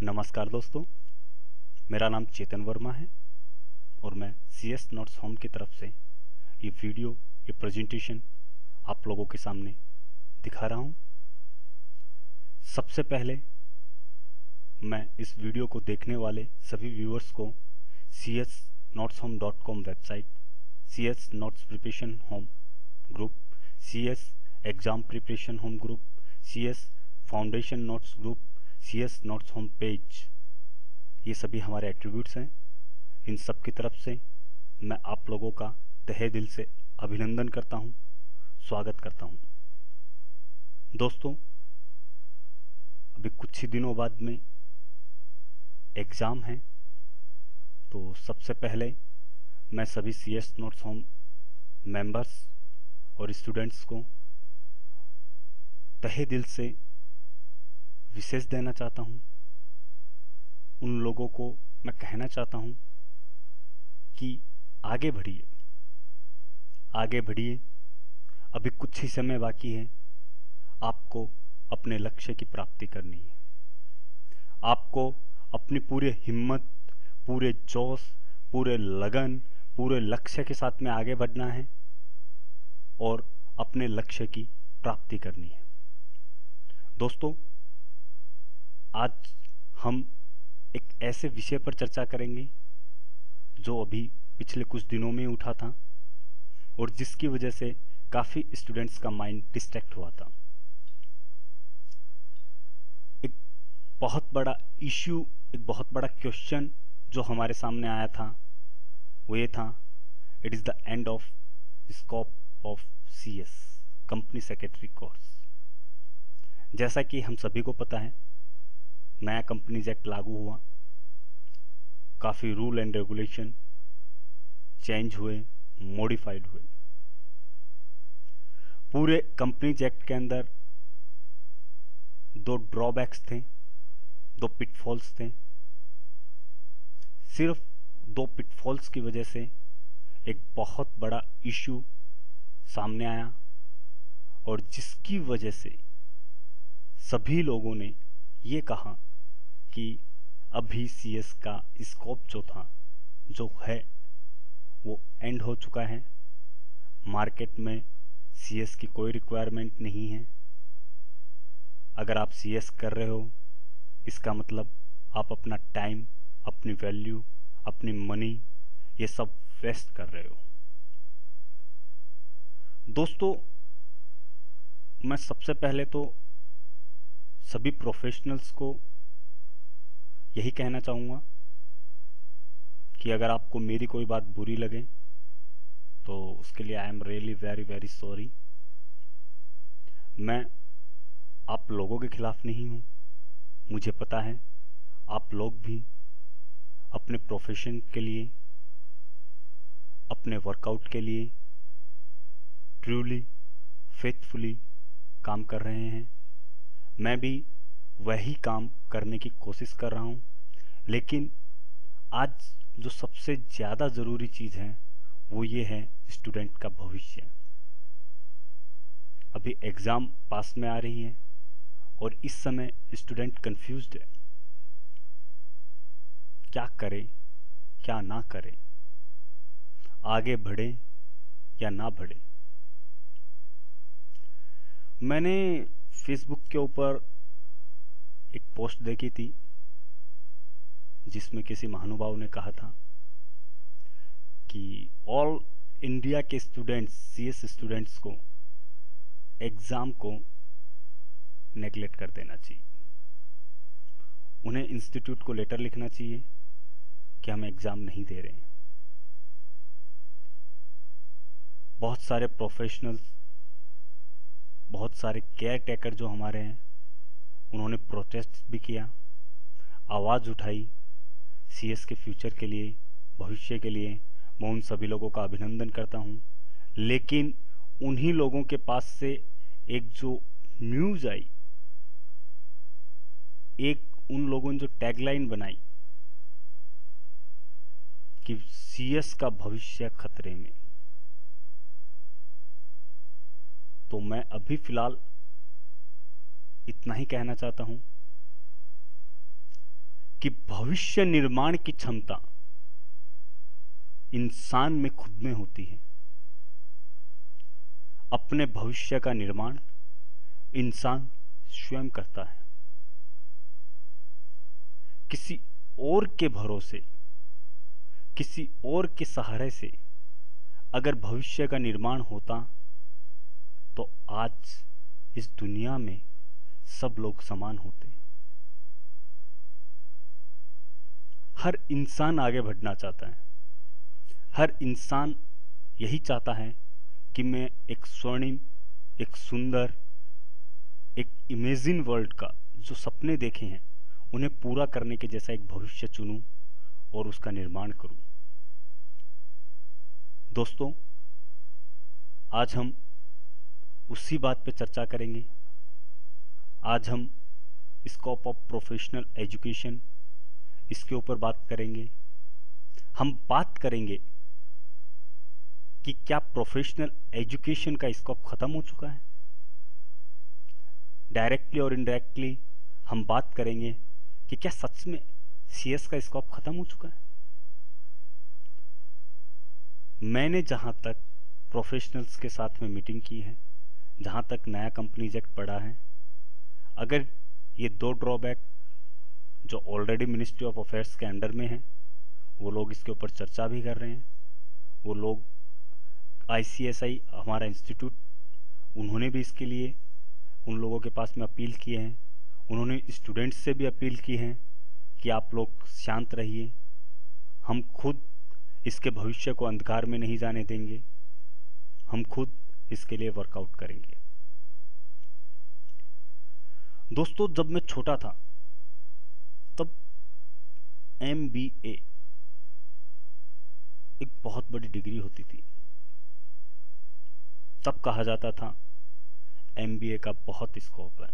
नमस्कार दोस्तों, मेरा नाम चेतन वर्मा है और मैं CS नोट्स होम की तरफ से ये प्रेजेंटेशन आप लोगों के सामने दिखा रहा हूं। सबसे पहले मैं इस वीडियो को देखने वाले सभी व्यूअर्स को csnoteshome.com website, CS notes preparation home group, CS exam preparation home group, CS foundation notes group, CS notes home page, ये सभी हमारे एट्रीब्यूट्स हैं। इन सब की तरफ से मैं आप लोगों का तहे दिल से अभिनंदन करता हूं, स्वागत करता हूं। दोस्तों, अभी कुछ ही दिनों बाद में एग्ज़ाम है, तो सबसे पहले मैं सभी CS नोट्स होम मेंबर्स और स्टूडेंट्स को तहे दिल से विशेष देना चाहता हूं। उन लोगों को मैं कहना चाहता हूं कि आगे बढ़िए, आगे बढ़िए। अभी कुछ ही समय बाकी है, आपको अपने लक्ष्य की प्राप्ति करनी है। आपको अपनी पूरे हिम्मत, पूरे जोश, पूरे लगन, पूरे लक्ष्य के साथ में आगे बढ़ना है और अपने लक्ष्य की प्राप्ति करनी है। दोस्तों, आज हम एक ऐसे विषय पर चर्चा करेंगे जो अभी पिछले कुछ दिनों में उठा था और जिसकी वजह से काफ़ी स्टूडेंट्स का माइंड डिस्ट्रैक्ट हुआ था। एक बहुत बड़ा इश्यू, एक बहुत बड़ा क्वेश्चन जो हमारे सामने आया था वो ये था, it is the end of scope of CS company secretary course. जैसा कि हम सभी को पता है, नया कंपनीज एक्ट लागू हुआ, काफ़ी रूल एंड रेगुलेशन चेंज हुए, मॉडिफाइड हुए। पूरे कंपनीज एक्ट के अंदर दो ड्रॉबैक्स थे, दो पिटफॉल्स थे। सिर्फ दो पिटफॉल्स की वजह से एक बहुत बड़ा इश्यू सामने आया और जिसकी वजह से सभी लोगों ने ये कहा कि अभी CS का स्कोप जो है वो एंड हो चुका है। मार्केट में CS की कोई रिक्वायरमेंट नहीं है। अगर आप CS कर रहे हो, इसका मतलब आप अपना टाइम, अपनी वैल्यू, अपनी मनी, ये सब वेस्ट कर रहे हो। दोस्तों, मैं सबसे पहले तो सभी प्रोफेशनल्स को यही कहना चाहूँगा कि अगर आपको मेरी कोई बात बुरी लगे तो उसके लिए I am really very very sorry. मैं आप लोगों के खिलाफ नहीं हूँ। मुझे पता है आप लोग भी अपने प्रोफेशन के लिए, अपने वर्कआउट के लिए ट्रूली, फेथफुली काम कर रहे हैं। मैं भी वही काम करने की कोशिश कर रहा हूँ, लेकिन आज जो सबसे ज़्यादा ज़रूरी चीज़ है वो ये है स्टूडेंट का भविष्य। अभी एग्ज़ाम पास में आ रही है और इस समय स्टूडेंट कंफ्यूज्ड है, क्या करे क्या ना करे, आगे बढ़े या ना बढ़े। मैंने फेसबुक के ऊपर एक पोस्ट देखी थी जिसमें किसी महानुभाव ने कहा था कि ऑल इंडिया के स्टूडेंट्स, CS स्टूडेंट्स को एग्ज़ाम को नेगलेक्ट कर देना चाहिए। उन्हें इंस्टीट्यूट को लेटर लिखना चाहिए कि हम एग्ज़ाम नहीं दे रहे हैं। बहुत सारे प्रोफेशनल्स, बहुत सारे केयर टेकर जो हमारे हैं, उन्होंने प्रोटेस्ट भी किया, आवाज़ उठाई CS के फ्यूचर के लिए, भविष्य के लिए। मैं उन सभी लोगों का अभिनंदन करता हूँ। लेकिन उन्हीं लोगों के पास से एक जो न्यूज़ आई, एक उन लोगों ने जो टैगलाइन बनाई कि CS का भविष्य खतरे में, तो मैं अभी फिलहाल इतना ही कहना चाहता हूं कि भविष्य निर्माण की क्षमता इंसान में खुद में होती है। अपने भविष्य का निर्माण इंसान स्वयं करता है। किसी और के भरोसे, किसी और के सहारे से अगर भविष्य का निर्माण होता तो आज इस दुनिया में सब लोग समान होते। हर इंसान आगे बढ़ना चाहता है। हर इंसान यही चाहता है कि मैं एक स्वर्णिम, एक सुंदर, एक इमेजिन वर्ल्ड का जो सपने देखे हैं उन्हें पूरा करने के जैसा एक भविष्य चुनूं और उसका निर्माण करूं। दोस्तों, आज हम उसी बात पे चर्चा करेंगे। आज हम स्कोप ऑफ प्रोफेशनल एजुकेशन, इसके ऊपर बात करेंगे। हम बात करेंगे कि क्या प्रोफेशनल एजुकेशन का स्कोप खत्म हो चुका है। डायरेक्टली और इनडायरेक्टली हम बात करेंगे कि क्या सच में सीएस का स्कोप खत्म हो चुका है। मैंने जहां तक प्रोफेशनल्स के साथ में मीटिंग की है, जहां तक नया कंपनीज एक्ट पढ़ा है, अगर ये दो ड्रॉबैक जो ऑलरेडी मिनिस्ट्री ऑफ अफेयर्स के अंडर में है, वो लोग इसके ऊपर चर्चा भी कर रहे हैं। वो लोग ICSI हमारा इंस्टीट्यूट, उन्होंने भी इसके लिए उन लोगों के पास में अपील किए हैं। उन्होंने स्टूडेंट्स से भी अपील की है कि आप लोग शांत रहिए, हम खुद इसके भविष्य को अंधकार में नहीं जाने देंगे, हम खुद इसके लिए वर्कआउट करेंगे। दोस्तों, जब मैं छोटा था तब MBA एक बहुत बड़ी डिग्री होती थी। तब कहा जाता था MBA का बहुत स्कोप है,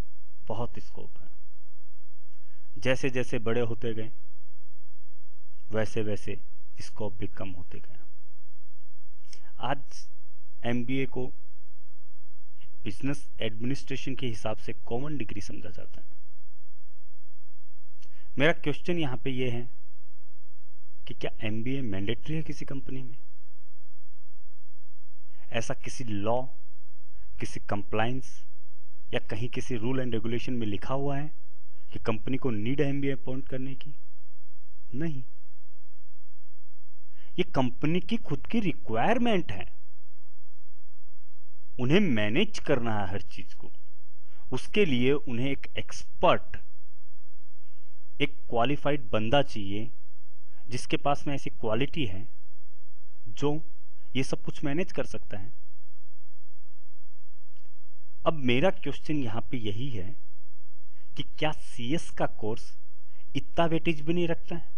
बहुत स्कोप है। जैसे जैसे बड़े होते गए वैसे वैसे स्कोप भी कम होते गए। आज MBA को बिजनेस एडमिनिस्ट्रेशन के हिसाब से कॉमन डिग्री समझा जाता है। मेरा क्वेश्चन यहां पे ये है कि क्या MBA मैंडेटरी है किसी कंपनी में? ऐसा किसी लॉ, किसी कंप्लायंस या कहीं किसी रूल एंड रेगुलेशन में लिखा हुआ है कि कंपनी को नीड है MBA अपॉइंट करने की? नहीं, ये कंपनी की खुद की रिक्वायरमेंट है। उन्हें मैनेज करना है हर चीज को। उसके लिए उन्हें एक एक्सपर्ट, एक क्वालिफाइड बंदा चाहिए जिसके पास में ऐसी क्वालिटी है जो ये सब कुछ मैनेज कर सकता है। अब मेरा क्वेश्चन यहां पे यही है कि क्या CS का कोर्स इतना वेटेज भी नहीं रखता है?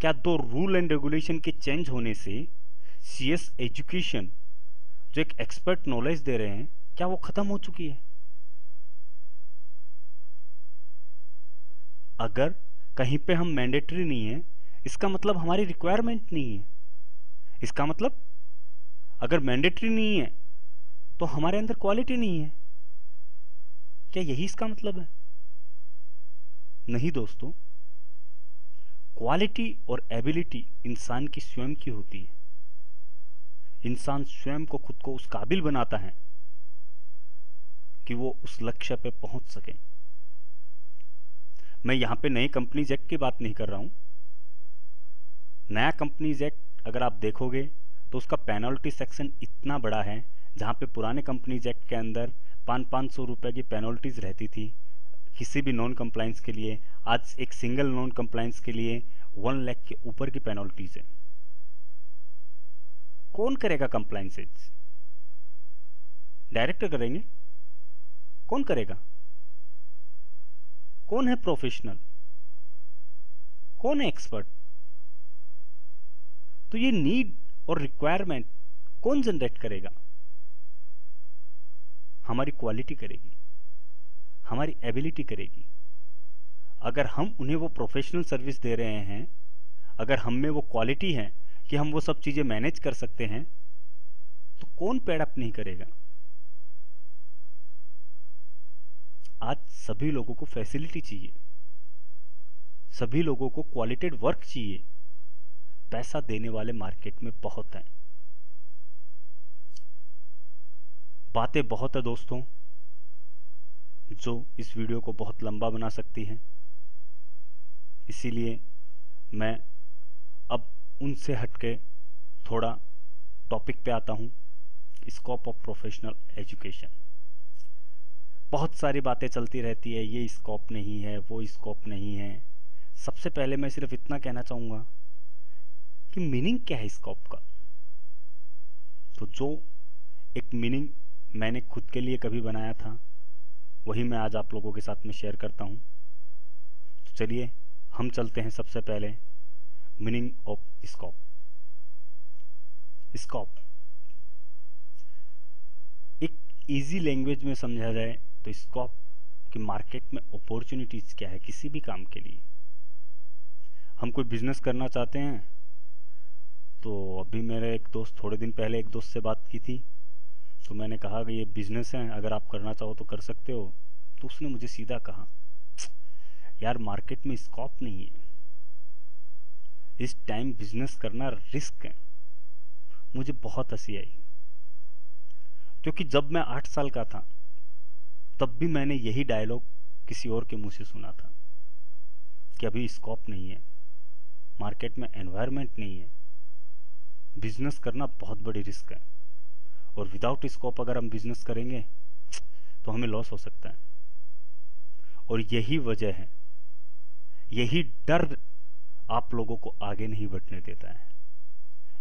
क्या दो रूल एंड रेगुलेशन के चेंज होने से CS एजुकेशन जो एक एक्सपर्ट नॉलेज दे रहे हैं, क्या वो खत्म हो चुकी है? अगर कहीं पे हम मैंडेटरी नहीं है, इसका मतलब हमारी रिक्वायरमेंट नहीं है। इसका मतलब अगर मैंडेटरी नहीं है तो हमारे अंदर क्वालिटी नहीं है। क्या यही इसका मतलब है? नहीं दोस्तों, क्वालिटी और एबिलिटी इंसान की स्वयं की होती है। इंसान स्वयं को खुद को उस काबिल बनाता है कि वो उस लक्ष्य पे पहुंच सके। मैं यहां पे नई कंपनीज एक्ट की बात नहीं कर रहा हूं। नया कंपनीज एक्ट अगर आप देखोगे तो उसका पेनल्टी सेक्शन इतना बड़ा है, जहां पे पुराने कंपनीज एक्ट के अंदर 500 रुपए की पेनल्टीज रहती थी किसी भी नॉन कंप्लायंस के लिए। आज एक सिंगल नॉन कंप्लायंस के लिए 1 लाख के ऊपर की पेनल्टीज है। कौन करेगा कंप्लायंसेज? डायरेक्टर करेंगे? कौन करेगा? कौन है प्रोफेशनल? कौन है एक्सपर्ट? तो ये नीड और रिक्वायरमेंट कौन जनरेट करेगा? हमारी क्वालिटी करेगी, हमारी एबिलिटी करेगी। अगर हम उन्हें वो प्रोफेशनल सर्विस दे रहे हैं, अगर हम में वो क्वालिटी है कि हम वो सब चीजें मैनेज कर सकते हैं, तो कौन पेड अप नहीं करेगा? आज सभी लोगों को फैसिलिटी चाहिए, सभी लोगों को क्वालिटेड वर्क चाहिए। पैसा देने वाले मार्केट में बहुत हैं। बातें बहुत है दोस्तों, जो इस वीडियो को बहुत लंबा बना सकती हैं। इसीलिए मैं अब उनसे हटके थोड़ा टॉपिक पे आता हूं, स्कोप ऑफ प्रोफेशनल एजुकेशन। बहुत सारी बातें चलती रहती है, ये स्कोप नहीं है, वो स्कोप नहीं है। सबसे पहले मैं सिर्फ इतना कहना चाहूँगा कि मीनिंग क्या है स्कोप का। तो जो एक मीनिंग मैंने खुद के लिए कभी बनाया था, वही मैं आज आप लोगों के साथ में शेयर करता हूँ। तो चलिए हम चलते हैं सबसे पहले मीनिंग ऑफ स्कोप। स्कोप एक इजी लैंग्वेज में समझा जाए तो स्कोप कि मार्केट में अपॉर्चुनिटीज क्या है किसी भी काम के लिए। हम कोई बिजनेस करना चाहते हैं, तो अभी मेरे एक दोस्त, थोड़े दिन पहले एक दोस्त से बात की थी, तो मैंने कहा कि ये बिजनेस है, अगर आप करना चाहो तो कर सकते हो। तो उसने मुझे सीधा कहा, यार मार्केट में स्कोप नहीं है, इस टाइम बिजनेस करना रिस्क है। मुझे बहुत हंसी आई, क्योंकि जब मैं 8 साल का था तब भी मैंने यही डायलॉग किसी और के मुंह से सुना था कि अभी स्कोप नहीं है, मार्केट में एनवायरनमेंट नहीं है, बिजनेस करना बहुत बड़ी रिस्क है, और विदाउट स्कोप अगर हम बिजनेस करेंगे तो हमें लॉस हो सकता है। और यही वजह है, यही डर आप लोगों को आगे नहीं बढ़ने देता है,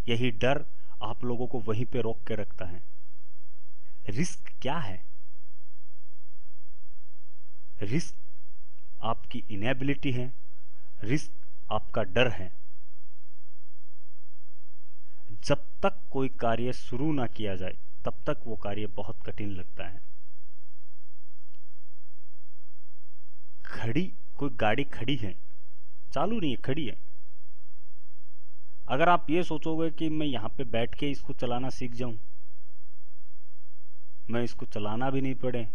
यही डर आप लोगों को वहीं पे रोक के रखता है। रिस्क क्या है? रिस्क आपकी इनेबिलिटी है, रिस्क आपका डर है। जब तक कोई कार्य शुरू ना किया जाए तब तक वो कार्य बहुत कठिन लगता है। कोई गाड़ी खड़ी है, चालू नहीं है, खड़ी है। अगर आप ये सोचोगे कि मैं यहां पे बैठ के इसको चलाना सीख जाऊं, मैं इसको चलाना भी नहीं पड़े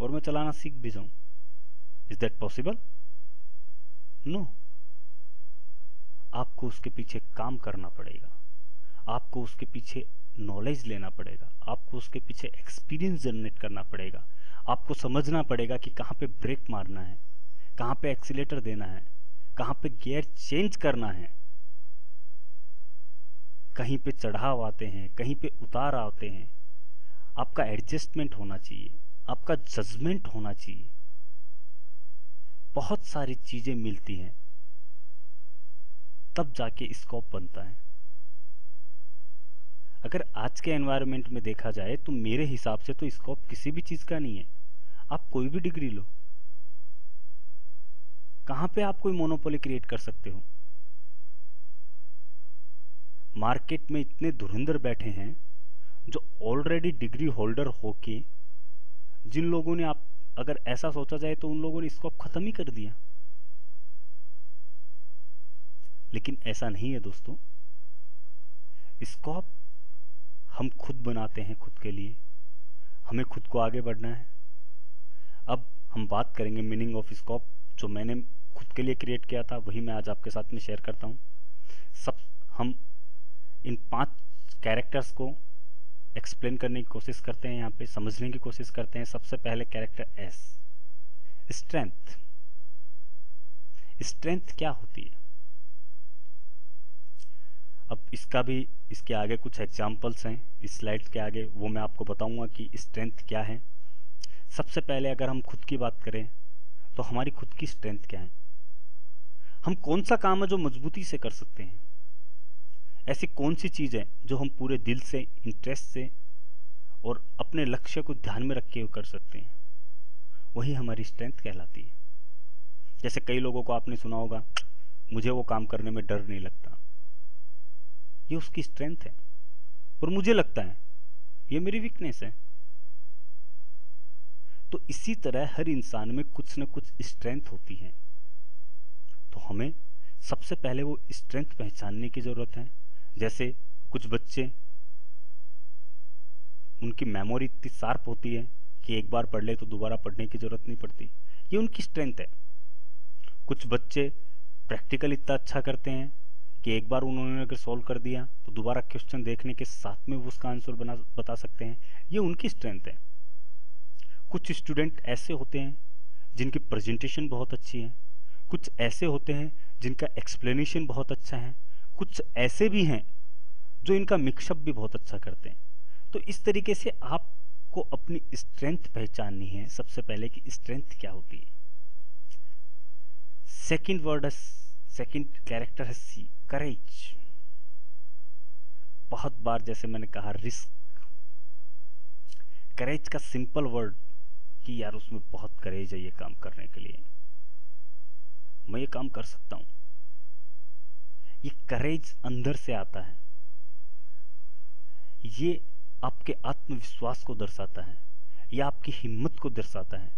और मैं चलाना सीख भी जाऊं, इज दैट पॉसिबल? नो। आपको उसके पीछे काम करना पड़ेगा, आपको उसके पीछे नॉलेज लेना पड़ेगा, आपको उसके पीछे एक्सपीरियंस जनरेट करना पड़ेगा, आपको समझना पड़ेगा कि कहां पे ब्रेक मारना है, कहां पे एक्सीलेटर देना है, कहां पे गियर चेंज करना है। कहीं पे चढ़ाव आते हैं, कहीं पे उतार आते हैं। आपका एडजस्टमेंट होना चाहिए, आपका जजमेंट होना चाहिए। बहुत सारी चीजें मिलती हैं, तब जाके स्कोप बनता है। अगर आज के एनवायरनमेंट में देखा जाए तो मेरे हिसाब से तो स्कोप किसी भी चीज का नहीं है। आप कोई भी डिग्री लो, कहां पे आप कोई मोनोपोली क्रिएट कर सकते हो? मार्केट में इतने धुरंधर बैठे हैं जो ऑलरेडी डिग्री होल्डर होके, जिन लोगों ने, आप अगर ऐसा सोचा जाए तो उन लोगों ने स्कोप खत्म ही कर दिया। लेकिन ऐसा नहीं है दोस्तों, स्कोप हम खुद बनाते हैं खुद के लिए, हमें खुद को आगे बढ़ना है। अब हम बात करेंगे मीनिंग ऑफ स्कोप, जो मैंने खुद के लिए क्रिएट किया था, वही मैं आज आपके साथ में शेयर करता हूं। हम इन 5 कैरेक्टर्स को एक्सप्लेन करने की कोशिश करते हैं, यहाँ पे समझने की कोशिश करते हैं। सबसे पहले कैरेक्टर एस, स्ट्रेंथ। स्ट्रेंथ क्या होती है? अब इसके आगे कुछ एग्जाम्पल्स हैं इस स्लाइड के आगे, वो मैं आपको बताऊंगा कि स्ट्रेंथ क्या है। सबसे पहले अगर हम खुद की बात करें तो हमारी खुद की स्ट्रेंथ क्या है? हम कौन सा काम है जो मजबूती से कर सकते हैं? ऐसी कौन सी चीज है जो हम पूरे दिल से, इंटरेस्ट से और अपने लक्ष्य को ध्यान में रखे हुए कर सकते हैं? वही हमारी स्ट्रेंथ कहलाती है। जैसे कई लोगों को आपने सुना होगा, मुझे वो काम करने में डर नहीं लगता, ये उसकी स्ट्रेंथ है। पर मुझे लगता है ये मेरी वीकनेस है। तो इसी तरह हर इंसान में कुछ न कुछ स्ट्रेंथ होती है। तो हमें सबसे पहले वो स्ट्रेंथ पहचानने की जरूरत है। जैसे कुछ बच्चे, उनकी मेमोरी इतनी शार्प होती है कि एक बार पढ़ ले तो दोबारा पढ़ने की जरूरत नहीं पड़ती। ये उनकी स्ट्रेंथ है। कुछ बच्चे प्रैक्टिकल इतना अच्छा करते हैं कि एक बार उन्होंने अगर सॉल्व कर दिया तो दोबारा क्वेश्चन देखने के साथ में वो उसका आंसर बता सकते हैं। ये उनकी स्ट्रेंथ है। कुछ स्टूडेंट ऐसे होते हैं जिनकी प्रेजेंटेशन बहुत अच्छी है, कुछ ऐसे होते हैं जिनका एक्सप्लेनेशन बहुत अच्छा है, कुछ ऐसे भी हैं जो इनका मिक्सअप भी बहुत अच्छा करते हैं। तो इस तरीके से आपको अपनी स्ट्रेंथ पहचाननी है सबसे पहले कि स्ट्रेंथ क्या होती है। सेकंड कैरेक्टर है सी, करेज। बहुत बार जैसे मैंने कहा रिस्क। करेज का सिंपल वर्ड कि यार उसमें बहुत करेज है ये काम करने के लिए, मैं ये काम कर सकता हूं। ये करेज अंदर से आता है। ये आपके आत्मविश्वास को दर्शाता है, यह आपकी हिम्मत को दर्शाता है,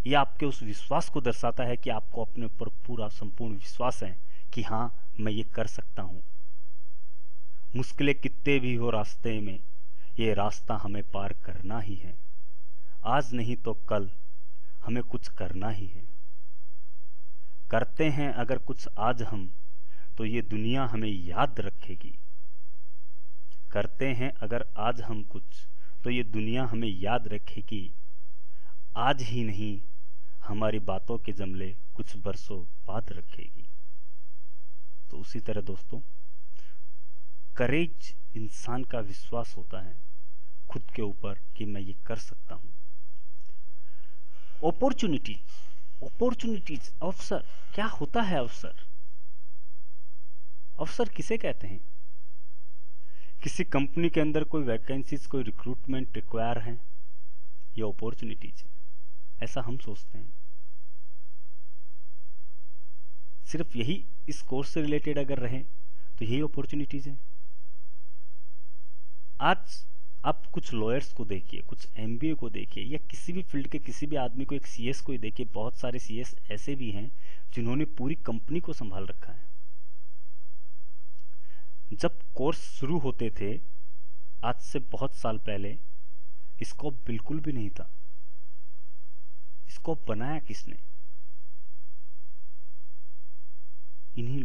यह आपके उस विश्वास को दर्शाता है कि आपको अपने ऊपर पूरा संपूर्ण विश्वास है कि हाँ मैं ये कर सकता हूं। मुश्किलें कितने भी हो रास्ते में, ये रास्ता हमें पार करना ही है। आज नहीं तो कल हमें कुछ करना ही है। करते हैं अगर कुछ आज हम, तो ये दुनिया हमें याद रखेगी। करते हैं अगर आज हम कुछ, तो ये दुनिया हमें याद रखेगी। आज ही नहीं हमारी बातों के जमले कुछ बरसों बाद रखेगी। तो उसी तरह दोस्तों, करेज इंसान का विश्वास होता है खुद के ऊपर कि मैं ये कर सकता हूं। अपॉर्चुनिटीज, अवसर। क्या होता है अवसर? अवसर किसे कहते हैं? किसी कंपनी के अंदर कोई वैकेंसीज, कोई रिक्रूटमेंट रिक्वायर है, ये अपॉर्चुनिटीज है, ऐसा हम सोचते हैं। सिर्फ यही इस कोर्स से रिलेटेड अगर रहे तो यही अपॉर्चुनिटीज है। आज आप कुछ लॉयर्स को देखिए, कुछ एमबीए को देखिए, या किसी भी फील्ड के किसी भी आदमी को, एक सीएस को ही देखिए। बहुत सारे सीएस ऐसे भी हैं जिन्होंने पूरी कंपनी को संभाल रखा है। जब कोर्स शुरू होते थे आज से बहुत साल पहले, स्कोप बिल्कुल भी नहीं था। स्कोप बनाया किसने? इन्हीं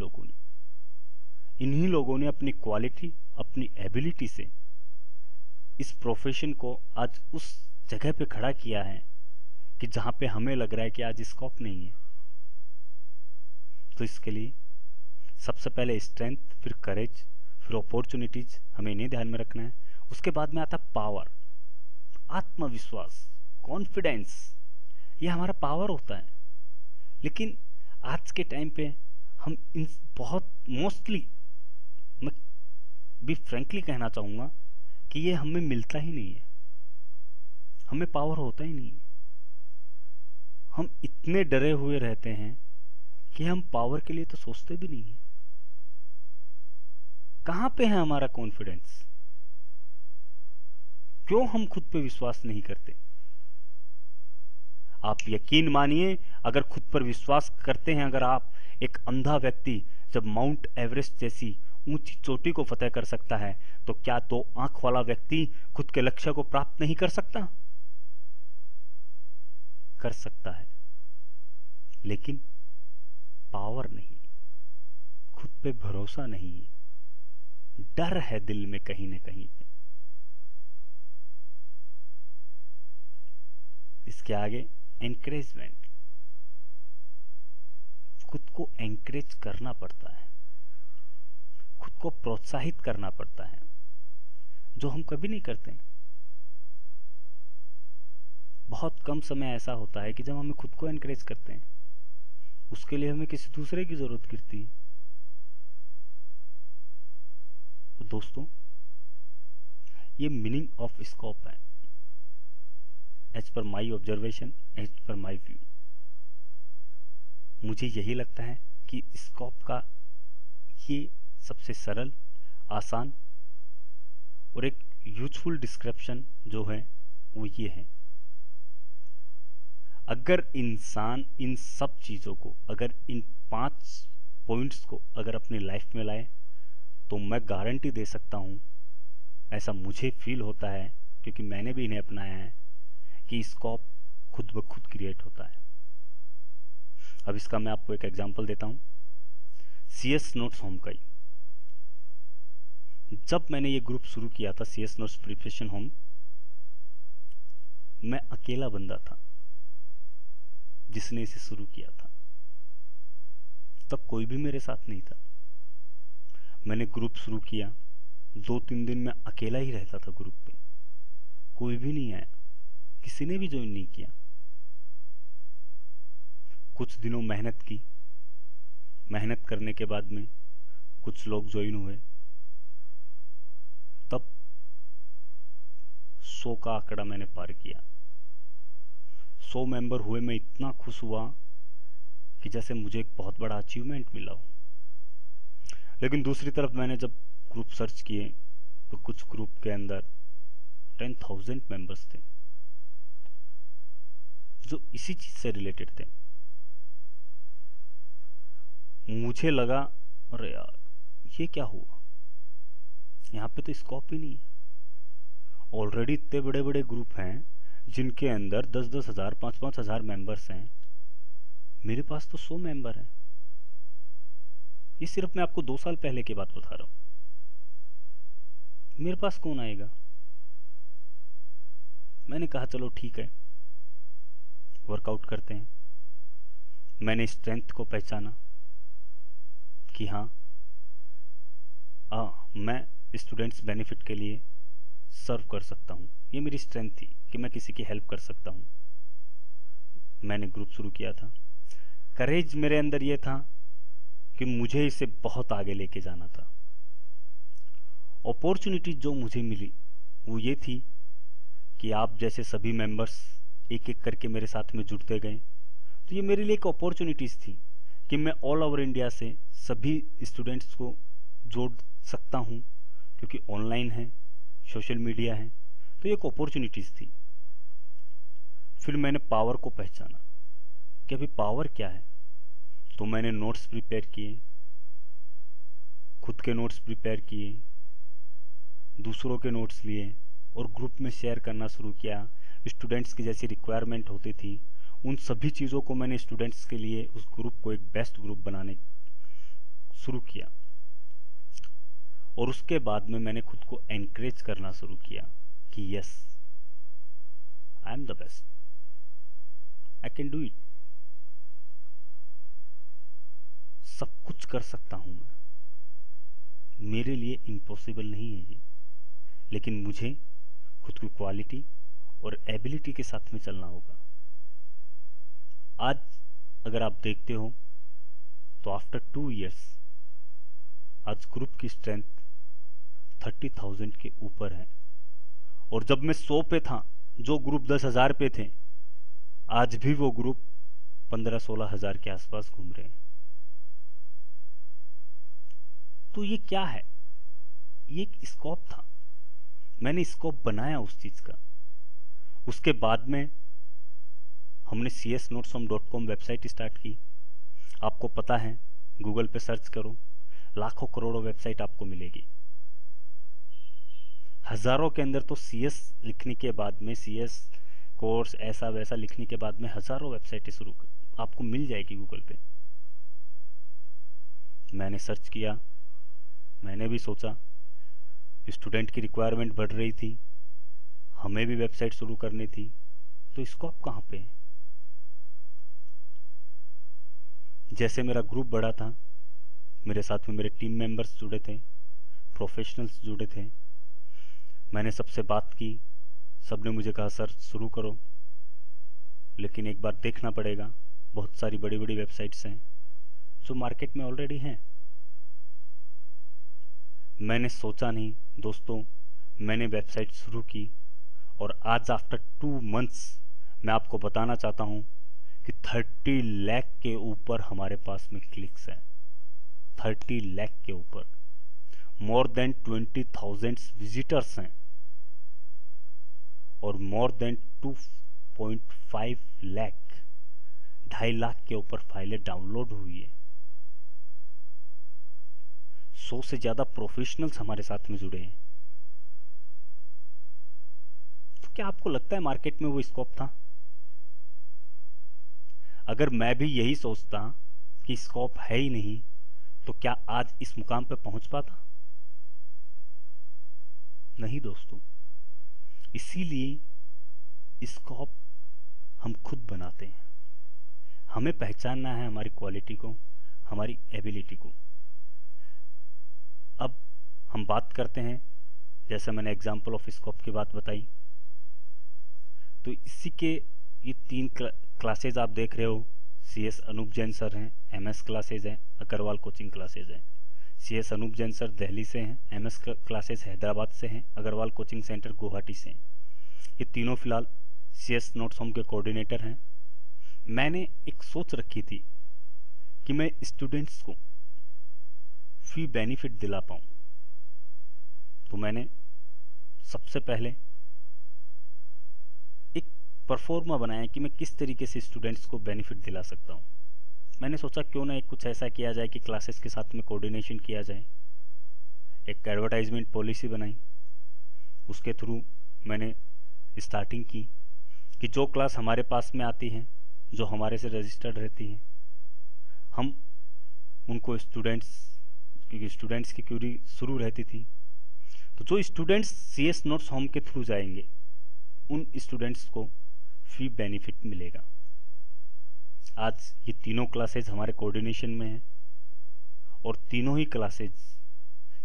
लोगों ने अपनी क्वालिटी, अपनी एबिलिटी से इस प्रोफेशन को आज उस जगह पे खड़ा किया है कि जहां पे हमें लग रहा है कि आज स्कोप नहीं है। तो इसके लिए सबसे पहले स्ट्रेंथ, फिर करेज, फिर अपॉर्चुनिटीज, हमें इन्हें ध्यान में रखना है। उसके बाद में आता पावर, आत्मविश्वास, कॉन्फिडेंस। ये हमारा पावर होता है। लेकिन आज के टाइम पे हम इन बहुत मोस्टली, मैं भी फ्रैंकली कहना चाहूंगा कि ये हमें मिलता ही नहीं है। हमें पावर होता ही नहीं है। हम इतने डरे हुए रहते हैं कि हम पावर के लिए तो सोचते भी नहीं है। कहां पे है हमारा कॉन्फिडेंस? क्यों हम खुद पे विश्वास नहीं करते? आप यकीन मानिए, अगर खुद पर विश्वास करते हैं, अगर आप एक अंधा व्यक्ति जब माउंट एवरेस्ट जैसी ऊंची चोटी को फतेह कर सकता है, तो क्या दो आंख वाला व्यक्ति खुद के लक्ष्य को प्राप्त नहीं कर सकता? कर सकता है, लेकिन पावर नहीं, खुद पे भरोसा नहीं, डर है दिल में कहीं ना कहीं पे। इसके आगे एनकरेजमेंट। खुद को एनकरेज करना पड़ता है, खुद को प्रोत्साहित करना पड़ता है, जो हम कभी नहीं करते हैं। बहुत कम समय ऐसा होता है कि जब हमें खुद को एनकरेज करते हैं, उसके लिए हमें किसी दूसरे की जरूरत गिरती है। तो दोस्तों, ये मीनिंग ऑफ स्कोप है, as per my observation, as per my view. मुझे यही लगता है कि स्कोप का ये सबसे सरल, आसान और एक यूजफुल डिस्क्रिप्शन जो है वो ये है। अगर इंसान इन सब चीज़ों को, अगर इन 5 पॉइंट्स को अगर अपनी लाइफ में लाए, तो मैं गारंटी दे सकता हूँ, ऐसा मुझे फील होता है क्योंकि मैंने भी इन्हें अपनाया है, कि स्कोप खुद ब खुद क्रिएट होता है। अब इसका मैं आपको एक एग्जांपल देता हूं, CS नोट्स होम का ही। जब मैंने ये ग्रुप शुरू किया था CS नोट्स प्रिपरेशन होम, मैं अकेला बंदा था जिसने इसे शुरू किया था। तब कोई भी मेरे साथ नहीं था। मैंने ग्रुप शुरू किया, 2-3 दिन में अकेला ही रहता था ग्रुप पे, कोई भी नहीं आया, किसी ने भी ज्वाइन नहीं किया। कुछ दिनों मेहनत की, मेहनत करने के बाद में कुछ लोग ज्वाइन हुए, तब 100 का आंकड़ा मैंने पार किया। 100 मेंबर हुए, मैं इतना खुश हुआ कि जैसे मुझे एक बहुत बड़ा अचीवमेंट मिला हो। लेकिन दूसरी तरफ मैंने जब ग्रुप सर्च किए तो कुछ ग्रुप के अंदर 10,000 मेंबर्स थे जो इसी चीज से रिलेटेड थे। मुझे लगा अरे यार ये क्या हुआ, यहाँ पे तो स्कोप ही नहीं है। ऑलरेडी इतने बड़े बड़े ग्रुप हैं जिनके अंदर 10-10 हजार 5-5 हजार मेंबर्स हैं, मेरे पास तो 100 मेंबर हैं। ये सिर्फ मैं आपको 2 साल पहले की बात बता रहा हूं। मेरे पास कौन आएगा? मैंने कहा चलो ठीक है, वर्कआउट करते हैं। मैंने स्ट्रेंथ को पहचाना कि हाँ मैं स्टूडेंट्स बेनिफिट के लिए सर्व कर सकता हूँ। ये मेरी स्ट्रेंथ थी कि मैं किसी की हेल्प कर सकता हूँ। मैंने ग्रुप शुरू किया था। करेज मेरे अंदर ये था कि मुझे इसे बहुत आगे लेके जाना था। अपॉर्चुनिटी जो मुझे मिली वो ये थी कि आप जैसे सभी मेंबर्स एक एक करके मेरे साथ में जुड़ते गए, तो ये मेरे लिए एक अपॉर्चुनिटीज थी कि मैं ऑल ओवर इंडिया से सभी स्टूडेंट्स को जोड़ सकता हूँ, क्योंकि ऑनलाइन है, सोशल मीडिया है, तो ये एक अपॉर्चुनिटीज थी। फिर मैंने पावर को पहचाना कि अभी पावर क्या है, तो मैंने नोट्स प्रिपेयर किए, खुद के नोट्स प्रिपेयर किए, दूसरों के नोट्स लिए और ग्रुप में शेयर करना शुरू किया। स्टूडेंट्स की जैसी रिक्वायरमेंट होती थी उन सभी चीज़ों को मैंने स्टूडेंट्स के लिए उस ग्रुप को एक बेस्ट ग्रुप बनाने शुरू किया। और उसके बाद में मैंने खुद को एनकरेज करना शुरू किया कि yes I am the best, I can do it, सब कुछ कर सकता हूं मैं, मेरे लिए इम्पॉसिबल नहीं है ये। लेकिन मुझे खुद की क्वालिटी और एबिलिटी के साथ में चलना होगा। आज अगर आप देखते हो तो आफ्टर 2 इयर्स आज ग्रुप की स्ट्रेंथ 30,000 के ऊपर है। और जब मैं 100 पे था, जो ग्रुप 10,000 पे थे, आज भी वो ग्रुप 15-16 हजार के आसपास घूम रहे हैं। तो ये क्या है? ये एक स्कोप था, मैंने स्कोप बनाया उस चीज का। उसके बाद में हमने csnoteshome.com वेबसाइट स्टार्ट की। आपको पता है, गूगल पे सर्च करो, लाखों करोड़ों वेबसाइट आपको मिलेगी। हजारों के अंदर तो CS लिखने के बाद में, CS कोर्स ऐसा वैसा लिखने के बाद में हजारों वेबसाइटें शुरू आपको मिल जाएगी गूगल पे। मैंने सर्च किया, मैंने भी सोचा, स्टूडेंट की रिक्वायरमेंट बढ़ रही थी, हमें भी वेबसाइट शुरू करनी थी, तो स्कोप कहाँ पे है? जैसे मेरा ग्रुप बड़ा था, मेरे साथ में मेरे टीम मेंबर्स जुड़े थे, प्रोफेशनल्स जुड़े थे, मैंने सबसे बात की, सबने मुझे कहा सर शुरू करो, लेकिन एक बार देखना पड़ेगा, बहुत सारी बड़ी बड़ी वेबसाइट्स हैं जो मार्केट में ऑलरेडी हैं। मैंने सोचा नहीं दोस्तों, मैंने वेबसाइट शुरू की और आज आफ्टर 2 मंथ्स मैं आपको बताना चाहता हूं कि 30 लाख के ऊपर हमारे पास में क्लिक्स हैं। 30 लाख के ऊपर, मोर देन 20,000 विजिटर्स हैं और मोर देन 2.5 लाख, 2.5 लाख के ऊपर फाइलें डाउनलोड हुई है। 100 से ज्यादा प्रोफेशनल्स हमारे साथ में जुड़े हैं। तो क्या आपको लगता है मार्केट में वो स्कोप था? अगर मैं भी यही सोचता कि स्कोप है ही नहीं, तो क्या आज इस मुकाम पे पहुंच पाता? नहीं दोस्तों। इसीलिए स्कोप हम खुद बनाते हैं। हमें पहचानना है हमारी क्वालिटी को, हमारी एबिलिटी को। अब हम बात करते हैं, जैसे मैंने एग्जाम्पल ऑफ स्कोप की बात बताई, तो इसी के ये 3 क्लासेज आप देख रहे हो। CS अनूप जैन सर हैं, MS क्लासेज हैं, अग्रवाल कोचिंग क्लासेज हैं। CS अनूप जैन सर दिल्ली से हैं, MS क्लासेज हैदराबाद से हैं, अग्रवाल कोचिंग सेंटर गुवाहाटी से हैं। ये तीनों फिलहाल CS नोट्स होम के कोऑर्डिनेटर हैं। मैंने एक सोच रखी थी कि मैं स्टूडेंट्स को फ्री बेनिफिट दिला पाऊँ, तो मैंने सबसे पहले एक परफॉर्मा बनाया कि मैं किस तरीके से स्टूडेंट्स को बेनिफिट दिला सकता हूँ। मैंने सोचा क्यों ना एक कुछ ऐसा किया जाए कि क्लासेस के साथ में कोऑर्डिनेशन किया जाए। एक एडवर्टाइजमेंट पॉलिसी बनाई, उसके थ्रू मैंने स्टार्टिंग की कि जो क्लास हमारे पास में आती हैं, जो हमारे से रजिस्टर्ड रहती हैं, हम उनको स्टूडेंट्स, क्योंकि स्टूडेंट्स की क्यूरी शुरू रहती थी, तो जो स्टूडेंट्स CS नोट्स होम के थ्रू जाएंगे उन स्टूडेंट्स को फ्री बेनिफिट मिलेगा। आज ये तीनों क्लासेज हमारे कोऑर्डिनेशन में हैं और तीनों ही क्लासेज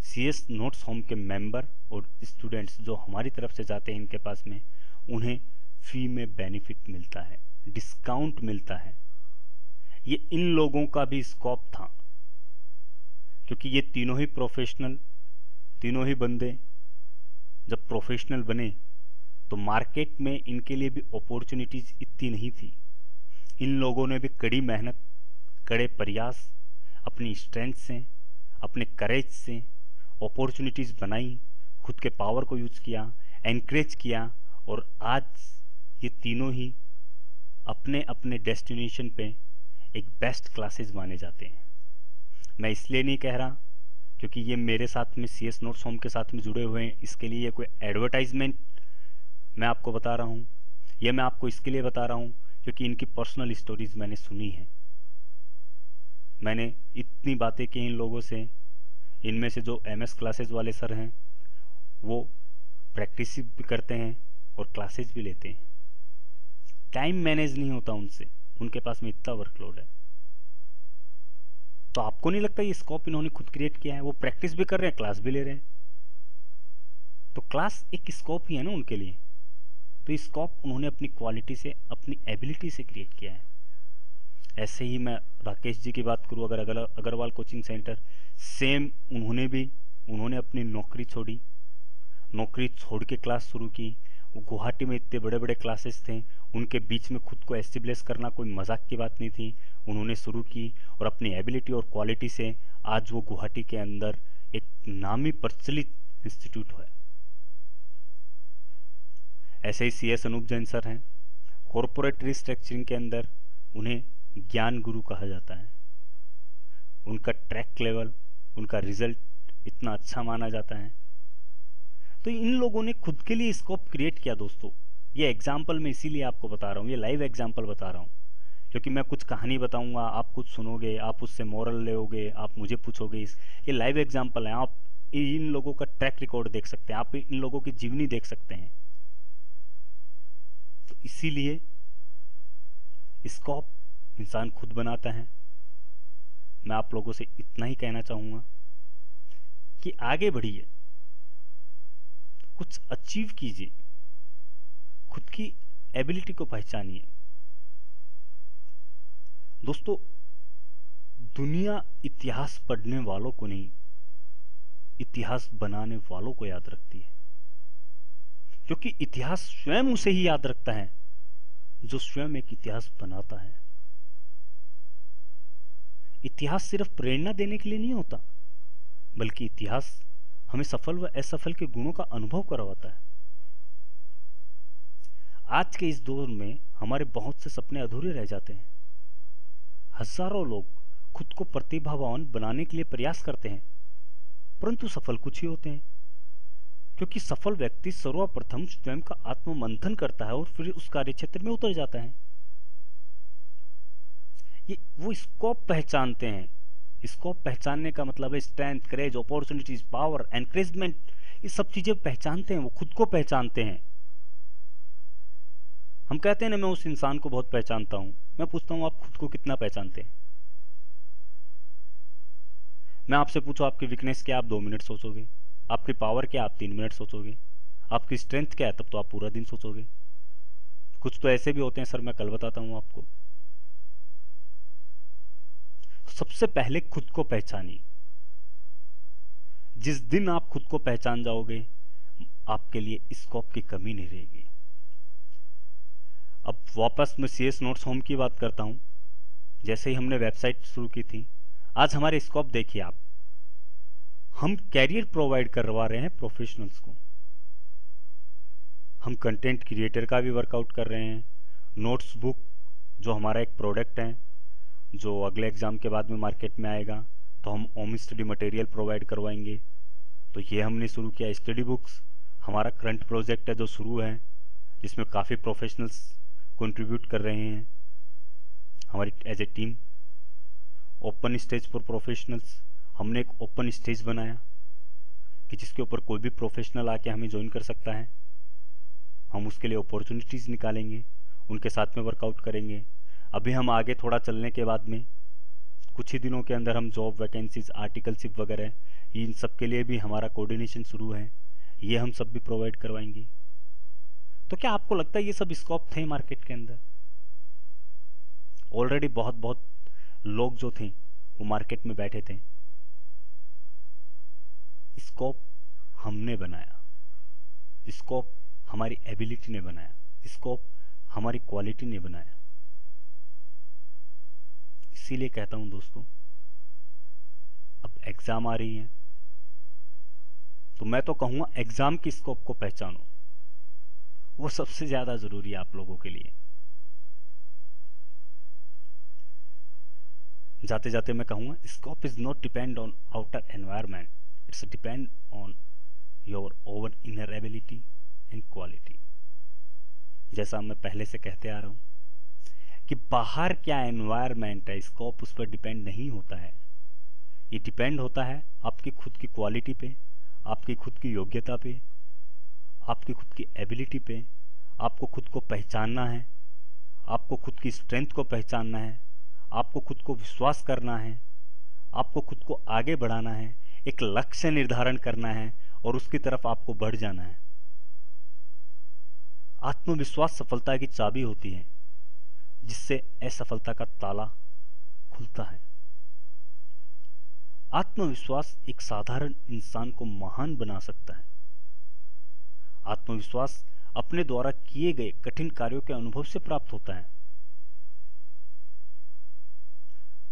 CS नोट्स होम के मेंबर और स्टूडेंट्स जो हमारी तरफ से जाते हैं इनके पास में, उन्हें फ्री में बेनिफिट मिलता है, डिस्काउंट मिलता है। ये इन लोगों का भी स्कोप था, क्योंकि ये तीनों ही प्रोफेशनल, तीनों ही बंदे जब प्रोफेशनल बने तो मार्केट में इनके लिए भी अपॉर्चुनिटीज इतनी नहीं थी। इन लोगों ने भी कड़ी मेहनत, कड़े प्रयास, अपनी स्ट्रेंथ से, अपने करेज से अपॉर्चुनिटीज बनाई, खुद के पावर को यूज किया, एनकरेज किया, और आज ये तीनों ही अपने अपने डेस्टिनेशन पे एक बेस्ट क्लासेस माने जाते हैं। मैं इसलिए नहीं कह रहा क्योंकि ये मेरे साथ में CS नोट्स होम के साथ में जुड़े हुए हैं, इसके लिए कोई एडवर्टाइजमेंट मैं आपको बता रहा हूँ। ये मैं आपको इसके लिए बता रहा हूँ क्योंकि इनकी पर्सनल स्टोरीज मैंने सुनी है। मैंने इतनी बातें की इन लोगों से। इनमें से जो MS क्लासेस वाले सर हैं वो प्रैक्टिस भी करते हैं और क्लासेस भी लेते हैं। टाइम मैनेज नहीं होता उनसे, उनके पास में इतना वर्कलोड है। तो आपको नहीं लगता ये स्कोप इन्होंने खुद क्रिएट किया है? वो प्रैक्टिस भी कर रहे हैं, क्लास भी ले रहे हैं, तो क्लास एक स्कोप ही है ना उनके लिए। तो स्कोप उन्होंने अपनी क्वालिटी से, अपनी एबिलिटी से क्रिएट किया है। ऐसे ही मैं राकेश जी की बात करूं, अगर अग्रवाल कोचिंग सेंटर, सेम उन्होंने अपनी नौकरी छोड़ी, नौकरी छोड़ के क्लास शुरू की। वो गुवाहाटी में इतने बड़े बड़े क्लासेस थे, उनके बीच में खुद को एस्टेब्लिश करना कोई मजाक की बात नहीं थी। उन्होंने शुरू की और अपनी एबिलिटी और क्वालिटी से आज वो गुवाहाटी के अंदर एक नामी प्रचलित इंस्टीट्यूट है। ऐसे ही CS अनूप जैन सर हैं, कॉरपोरेट रिस्ट्रक्चरिंग के अंदर उन्हें ज्ञान गुरु कहा जाता है। उनका ट्रैक लेवल, उनका रिजल्ट इतना अच्छा माना जाता है। तो इन लोगों ने खुद के लिए स्कोप क्रिएट किया दोस्तों। ये एग्जाम्पल मैं इसीलिए आपको बता रहा हूँ, ये लाइव एग्जाम्पल बता रहा हूँ, क्योंकि मैं कुछ कहानी बताऊंगा, आप कुछ सुनोगे, आप उससे मोरल लोगे, आप मुझे पूछोगे। ये लाइव एग्जाम्पल है। आप इन लोगों का ट्रैक रिकॉर्ड देख सकते हैं, आप इन लोगों की जीवनी देख सकते हैं। तो इसीलिए स्कोप इंसान खुद बनाता है। मैं आप लोगों से इतना ही कहना चाहूंगा कि आगे बढ़िए, कुछ अचीव कीजिए, खुद की एबिलिटी को पहचानिए। दोस्तों, दुनिया इतिहास पढ़ने वालों को नहीं, इतिहास बनाने वालों को याद रखती है, क्योंकि इतिहास स्वयं उसे ही याद रखता है जो स्वयं एक इतिहास बनाता है। इतिहास सिर्फ प्रेरणा देने के लिए नहीं होता, बल्कि इतिहास हमें सफल व असफल के गुणों का अनुभव करवाता है। आज के इस दौर में हमारे बहुत से सपने अधूरे रह जाते हैं। हजारों लोग खुद को प्रतिभावान बनाने के लिए प्रयास करते हैं, परंतु सफल कुछ ही होते हैं, क्योंकि सफल व्यक्ति सर्वप्रथम स्वयं का आत्ममंथन करता है और फिर उस कार्य क्षेत्र में उतर जाता है। ये वो स्कोप पहचानते हैं। स्कोप पहचानने का मतलब है स्ट्रेंथ, करेज, अपॉर्चुनिटीज, पावर, एनकरेजमेंट, ये सब चीजें पहचानते हैं, वो खुद को पहचानते हैं। हम कहते हैं ना मैं उस इंसान को बहुत पहचानता हूं। मैं पूछता हूं आप खुद को कितना पहचानते हैं? मैं आपसे पूछूं आपकी वीकनेस क्या, आप 2 मिनट सोचोगे। आपकी पावर क्या, आप 3 मिनट सोचोगे। आपकी स्ट्रेंथ क्या है, तब तो आप पूरा दिन सोचोगे। कुछ तो ऐसे भी होते हैं सर, मैं कल बताता हूं आपको। सबसे पहले खुद को पहचानिए। जिस दिन आप खुद को पहचान जाओगे, आपके लिए स्कोप की कमी नहीं रहेगी। अब वापस मैं CS नोट्स होम की बात करता हूं। जैसे ही हमने वेबसाइट शुरू की थी, आज हमारे स्कोप देखिए आप। हम कैरियर प्रोवाइड करवा रहे हैं प्रोफेशनल्स को। हम कंटेंट क्रिएटर का भी वर्कआउट कर रहे हैं। नोट्स बुक जो हमारा एक प्रोडक्ट है, जो अगले एग्जाम के बाद में मार्केट में आएगा, तो हम होम स्टडी मटेरियल प्रोवाइड करवाएंगे। तो ये हमने शुरू किया। स्टडी बुक्स हमारा करंट प्रोजेक्ट है जो शुरू है, जिसमें काफ़ी प्रोफेशनल्स कंट्रीब्यूट कर रहे हैं हमारी as a team. Open stage for professionals, हमने एक ओपन स्टेज बनाया कि जिसके ऊपर कोई भी प्रोफेशनल आके हमें ज्वाइन कर सकता है। हम उसके लिए अपॉर्चुनिटीज़ निकालेंगे, उनके साथ में वर्कआउट करेंगे। अभी हम आगे थोड़ा चलने के बाद में कुछ ही दिनों के अंदर हम जॉब वैकेंसीज, आर्टिकलशिप वगैरह, इन सब के लिए भी हमारा कोऑर्डिनेशन शुरू है। ये हम सब भी प्रोवाइड करवाएंगे। तो क्या आपको लगता है ये सब स्कोप थे मार्केट के अंदर? ऑलरेडी बहुत बहुत लोग जो थे वो मार्केट में बैठे थे। स्कोप हमने बनाया, स्कोप हमारी एबिलिटी ने बनाया, स्कोप हमारी क्वालिटी ने बनाया। इसीलिए कहता हूं दोस्तों, अब एग्जाम आ रही है तो मैं तो कहूंगा एग्जाम की स्कोप को पहचानो। वो सबसे ज्यादा जरूरी है आप लोगों के लिए। जाते जाते मैं कहूंगा scope is not depend on outer environment, it's depend on your over inner ability and quality. जैसा मैं पहले से कहते आ रहा हूं कि बाहर क्या एनवायरमेंट है, स्कोप उस पर डिपेंड नहीं होता है। ये डिपेंड होता है आपकी खुद की क्वालिटी पे, आपकी खुद की योग्यता पे, आपकी खुद की एबिलिटी पे। आपको खुद को पहचानना है, आपको खुद की स्ट्रेंथ को पहचानना है, आपको खुद को विश्वास करना है, आपको खुद को आगे बढ़ाना है, एक लक्ष्य निर्धारण करना है और उसकी तरफ आपको बढ़ जाना है। आत्मविश्वास सफलता की चाबी होती है, जिससे असफलता का ताला खुलता है। आत्मविश्वास एक साधारण इंसान को महान बना सकता है। आत्मविश्वास अपने द्वारा किए गए कठिन कार्यों के अनुभव से प्राप्त होता है।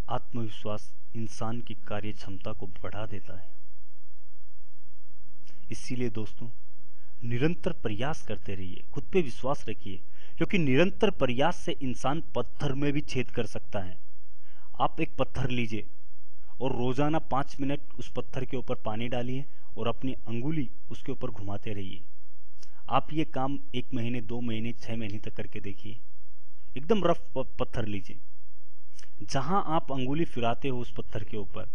आत्मविश्वास इंसान की कार्य क्षमता को बढ़ा देता है। इसीलिए दोस्तों, निरंतर प्रयास करते रहिए, खुद पे विश्वास रखिए, क्योंकि निरंतर प्रयास से इंसान पत्थर में भी छेद कर सकता है। आप एक पत्थर लीजिए और रोजाना 5 मिनट उस पत्थर के ऊपर पानी डालिए और अपनी अंगुली उसके ऊपर घुमाते रहिए। आप ये काम 1 महीने, 2 महीने, 6 महीने तक करके देखिए। एकदम रफ पत्थर लीजिए, जहां आप अंगुली फिराते हो उस पत्थर के ऊपर,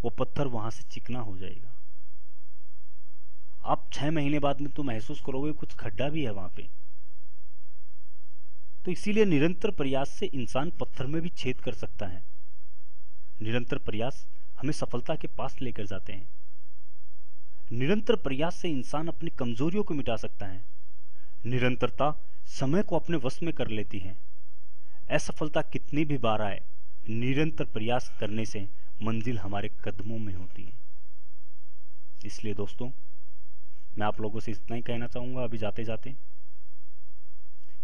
वो पत्थर वहां से चिकना हो जाएगा। आप 6 महीने बाद में तो महसूस करोगे कुछ खड्डा भी है वहां पे। तो इसीलिए निरंतर प्रयास से इंसान पत्थर में भी छेद कर सकता है। निरंतर प्रयास हमें सफलता के पास लेकर जाते हैं। निरंतर प्रयास से इंसान अपनी कमजोरियों को मिटा सकता है। निरंतरता समय को अपने वश में कर लेती है। असफलता कितनी भी बार आए, निरंतर प्रयास करने से मंजिल हमारे कदमों में होती है। इसलिए दोस्तों, मैं आप लोगों से इतना ही कहना चाहूंगा अभी जाते जाते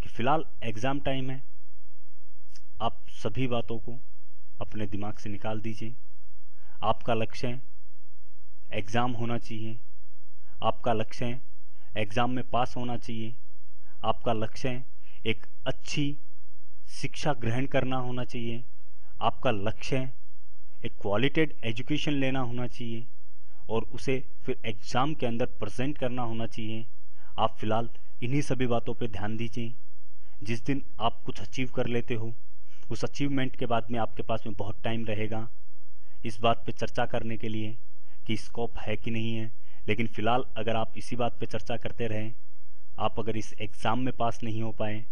कि फिलहाल एग्जाम टाइम है। आप सभी बातों को अपने दिमाग से निकाल दीजिए। आपका लक्ष्य है एग्जाम होना चाहिए, आपका लक्ष्य है एग्जाम में पास होना चाहिए, आपका लक्ष्य है एक अच्छी शिक्षा ग्रहण करना होना चाहिए, आपका लक्ष्य है एक क्वालिटेड एजुकेशन लेना होना चाहिए और उसे फिर एग्जाम के अंदर प्रेजेंट करना होना चाहिए। आप फिलहाल इन्हीं सभी बातों पे ध्यान दीजिए। जिस दिन आप कुछ अचीव कर लेते हो, उस अचीवमेंट के बाद में आपके पास में बहुत टाइम रहेगा इस बात पे चर्चा करने के लिए कि स्कोप है कि नहीं है। लेकिन फ़िलहाल अगर आप इसी बात पे चर्चा करते रहें, आप अगर इस एग्ज़ाम में पास नहीं हो पाए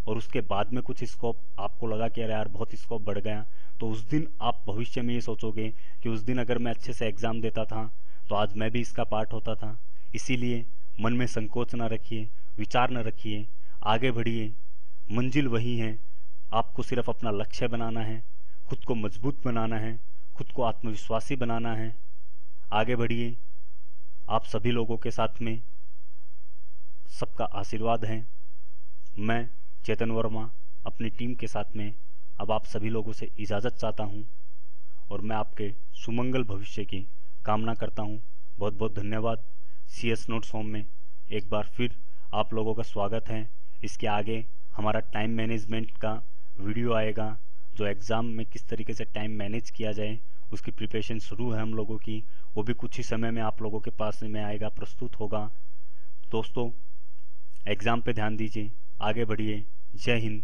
और उसके बाद में कुछ स्कोप आपको लगा कि अरे यार बहुत स्कोप बढ़ गया, तो उस दिन आप भविष्य में ये सोचोगे कि उस दिन अगर मैं अच्छे से एग्ज़ाम देता था तो आज मैं भी इसका पार्ट होता था। इसीलिए मन में संकोच ना रखिए, विचार न रखिए, आगे बढ़िए। मंजिल वही है, आपको सिर्फ अपना लक्ष्य बनाना है, खुद को मजबूत बनाना है, खुद को आत्मविश्वासी बनाना है। आगे बढ़िए। आप सभी लोगों के साथ में सबका आशीर्वाद है। मैं चेतन वर्मा अपनी टीम के साथ में अब आप सभी लोगों से इजाज़त चाहता हूं और मैं आपके सुमंगल भविष्य की कामना करता हूं। बहुत बहुत धन्यवाद। CS नोट्स होम में एक बार फिर आप लोगों का स्वागत है। इसके आगे हमारा टाइम मैनेजमेंट का वीडियो आएगा, जो एग्ज़ाम में किस तरीके से टाइम मैनेज किया जाए उसकी प्रिपरेशन शुरू है हम लोगों की। वो भी कुछ ही समय में आप लोगों के पास में आएगा, प्रस्तुत होगा। दोस्तों, एग्ज़ाम पे ध्यान दीजिए, आगे बढ़िए। जय हिंद,